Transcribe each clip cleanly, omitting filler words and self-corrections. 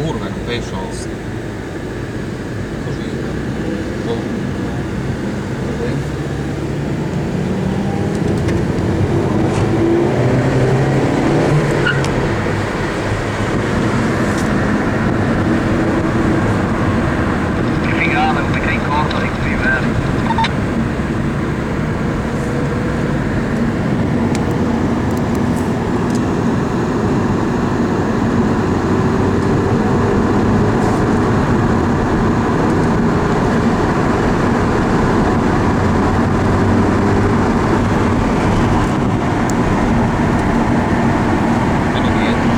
curve, non penso così. Boh. Che figata, come che in corto di questi livelli. Meno dietro.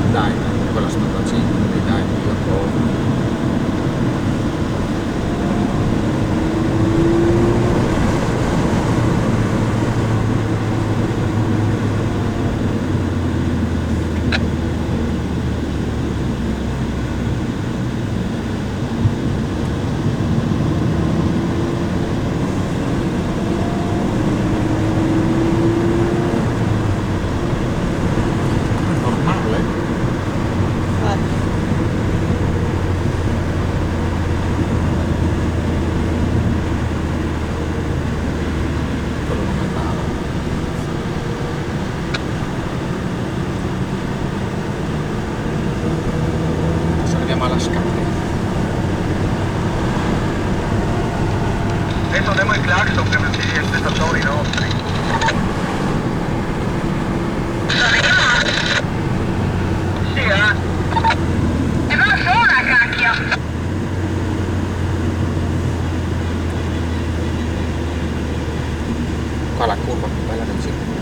Dai, quella sta 5, dai, io provo. È normale? Quello non andava. Adesso arriviamo alla scala. E togliamo il clacson per vedere gli spettatori nostri. Sì, E non suona, cacchio! Qua la curva più bella del circuito.